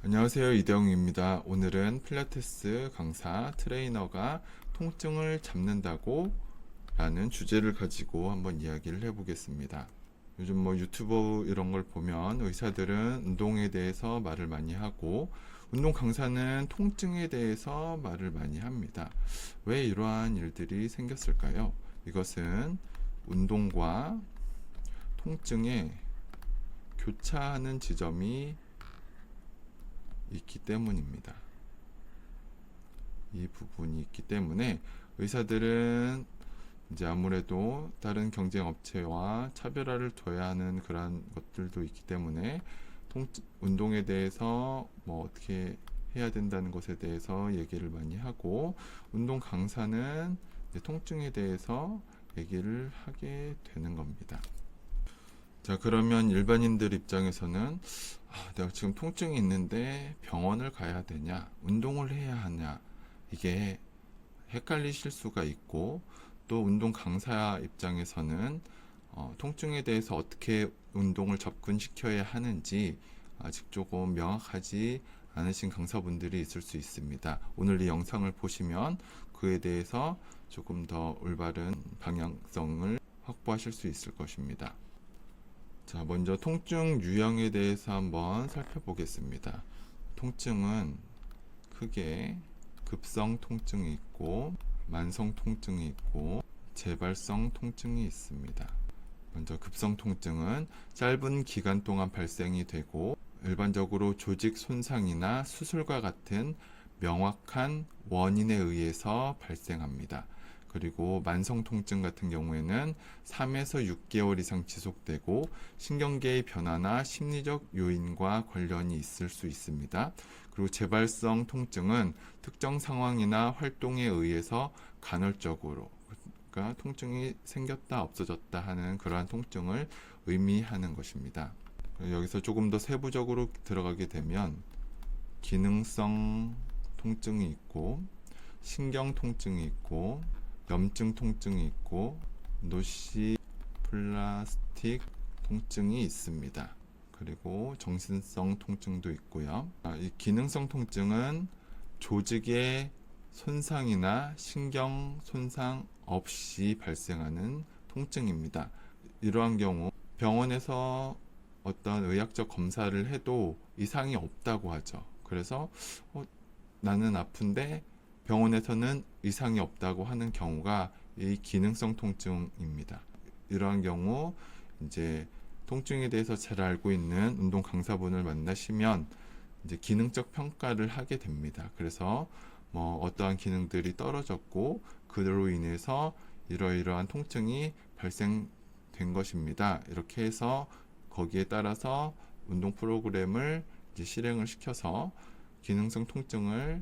안녕하세요. 이대영입니다. 오늘은 필라테스 강사 트레이너가 통증을 잡는다고 라는 주제를 가지고 한번 이야기를 해보겠습니다. 요즘 유튜버 이런 걸 보면 의사들은 운동에 대해서 말을 많이 하고 운동 강사는 통증에 대해서 말을 많이 합니다. 왜 이러한 일들이 생겼을까요? 이것은 운동과 통증에 교차하는 지점이 있기 때문입니다. 이 부분이 있기 때문에 의사들은 이제 아무래도 다른 경쟁 업체와 차별화를 둬야 하는 그런 것들도 있기 때문에 운동에 대해서 어떻게 해야 된다는 것에 대해서 얘기를 많이 하고, 운동 강사는 이제 통증에 대해서 얘기를 하게 되는 겁니다. 자, 그러면 일반인들 입장에서는 내가 지금 통증이 있는데 병원을 가야 되냐, 운동을 해야 하냐, 이게 헷갈리실 수가 있고, 또 운동 강사 입장에서는 통증에 대해서 어떻게 운동을 접근시켜야 하는지 아직 조금 명확하지 않으신 강사분들이 있을 수 있습니다. 오늘 이 영상을 보시면 그에 대해서 조금 더 올바른 방향성을 확보하실 수 있을 것입니다. 자, 먼저 통증 유형에 대해서 한번 살펴보겠습니다. 통증은 크게 급성 통증이 있고, 만성 통증이 있고, 재발성 통증이 있습니다. 먼저 급성 통증은 짧은 기간 동안 발생이 되고, 일반적으로 조직 손상이나 수술과 같은 명확한 원인에 의해서 발생합니다. 그리고 만성 통증 같은 경우에는 3에서 6개월 이상 지속되고 신경계의 변화나 심리적 요인과 관련이 있을 수 있습니다. 그리고 재발성 통증은 특정 상황이나 활동에 의해서 간헐적으로, 그러니까 통증이 생겼다 없어졌다 하는 그러한 통증을 의미하는 것입니다. 여기서 조금 더 세부적으로 들어가게 되면 기능성 통증이 있고, 신경 통증이 있고, 염증 통증이 있고, 노시플라스틱 통증이 있습니다. 그리고 정신성 통증도 있고요. 이 기능성 통증은 조직의 손상이나 신경 손상 없이 발생하는 통증입니다. 이러한 경우 병원에서 어떤 의학적 검사를 해도 이상이 없다고 하죠. 그래서 나는 아픈데 병원에서는 이상이 없다고 하는 경우가 이 기능성 통증입니다. 이러한 경우 이제 통증에 대해서 잘 알고 있는 운동 강사분을 만나시면 이제 기능적 평가를 하게 됩니다. 그래서 어떠한 기능들이 떨어졌고 그로 인해서 이러이러한 통증이 발생된 것입니다. 이렇게 해서 거기에 따라서 운동 프로그램을 이제 실행을 시켜서 기능성 통증을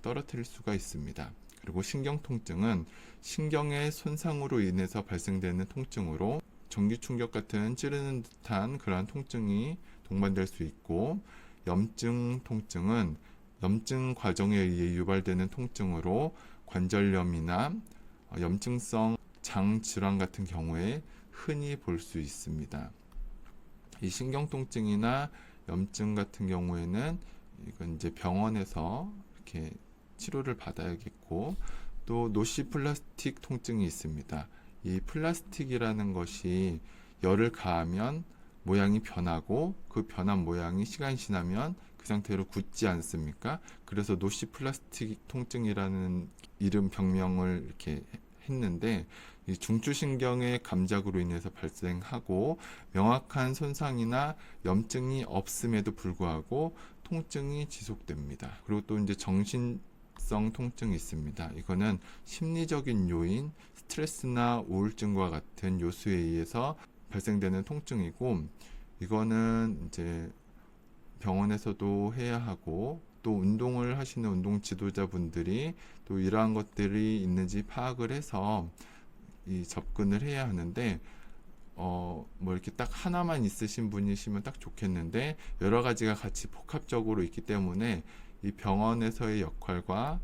떨어뜨릴 수가 있습니다. 그리고 신경 통증은 신경의 손상으로 인해서 발생되는 통증으로 전기 충격 같은 찌르는 듯한 그러한 통증이 동반될 수 있고, 염증 통증은 염증 과정에 의해 유발되는 통증으로 관절염이나 염증성 장 질환 같은 경우에 흔히 볼 수 있습니다. 이 신경 통증이나 염증 같은 경우에는 이건 이제 병원에서 이렇게 치료를 받아야겠고, 또 노시플라스틱 통증이 있습니다. 이 플라스틱이라는 것이 열을 가하면 모양이 변하고, 그 변한 모양이 시간이 지나면 그 상태로 굳지 않습니까? 그래서 노시플라스틱 통증이라는 이름 병명을 이렇게 했는데, 이 중추신경의 감작으로 인해서 발생하고 명확한 손상이나 염증이 없음에도 불구하고 통증이 지속됩니다. 그리고 또 이제 정신성 통증이 있습니다. 이거는 심리적인 요인, 스트레스나 우울증과 같은 요소에 의해서 발생되는 통증이고, 이거는 이제 병원에서도 해야 하고, 또 운동을 하시는 운동 지도자분들이 또 이러한 것들이 있는지 파악을 해서 이 접근을 해야 하는데, 이렇게 딱 하나만 있으신 분이시면 딱 좋겠는데, 여러 가지가 같이 복합적으로 있기 때문에 이 병원에서의 역할과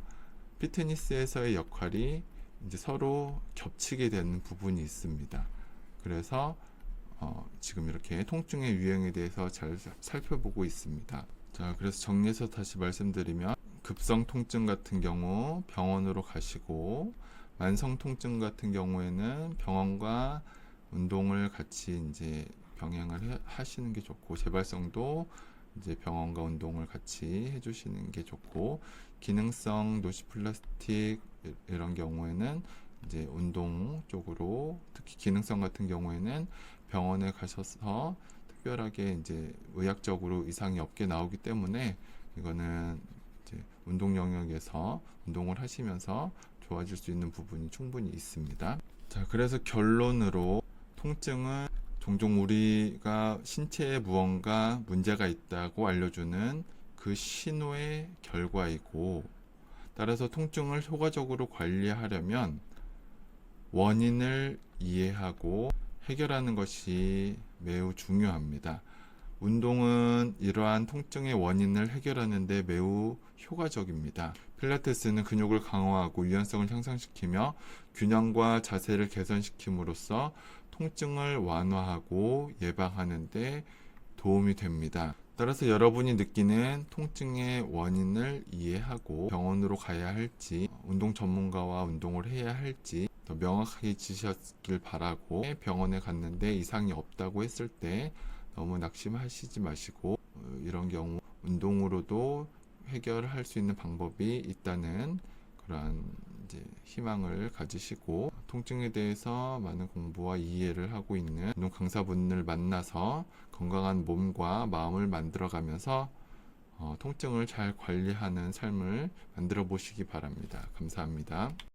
피트니스에서의 역할이 이제 서로 겹치게 되는 부분이 있습니다. 그래서 지금 이렇게 통증의 유형에 대해서 잘 살펴보고 있습니다. 자, 그래서 정리해서 다시 말씀드리면 급성 통증 같은 경우 병원으로 가시고, 만성 통증 같은 경우에는 병원과 운동을 같이 이제 병행을 하시는 게 좋고, 재발성도 이제 병원과 운동을 같이 해주시는 게 좋고, 기능성 노시플라스틱 이런 경우에는 이제 운동 쪽으로, 특히 기능성 같은 경우에는 병원에 가셔서 특별하게 이제 의학적으로 이상이 없게 나오기 때문에 이거는 이제 운동 영역에서 운동을 하시면서 좋아질 수 있는 부분이 충분히 있습니다. 자, 그래서 결론으로 통증은 종종 우리가 신체에 무언가 문제가 있다고 알려주는 그 신호의 결과이고, 따라서 통증을 효과적으로 관리하려면 원인을 이해하고 해결하는 것이 매우 중요합니다. 운동은 이러한 통증의 원인을 해결하는 데 매우 효과적입니다. 필라테스는 근육을 강화하고 유연성을 향상시키며 균형과 자세를 개선시킴으로써 통증을 완화하고 예방하는 데 도움이 됩니다. 따라서 여러분이 느끼는 통증의 원인을 이해하고 병원으로 가야 할지, 운동 전문가와 운동을 해야 할지 더 명확하게 지셨길 바라고, 병원에 갔는데 이상이 없다고 했을 때 너무 낙심하시지 마시고, 이런 경우 운동으로도 해결할 수 있는 방법이 있다는 그러한 이제 희망을 가지시고, 통증에 대해서 많은 공부와 이해를 하고 있는 운동 강사분을 만나서 건강한 몸과 마음을 만들어가면서 통증을 잘 관리하는 삶을 만들어 보시기 바랍니다. 감사합니다.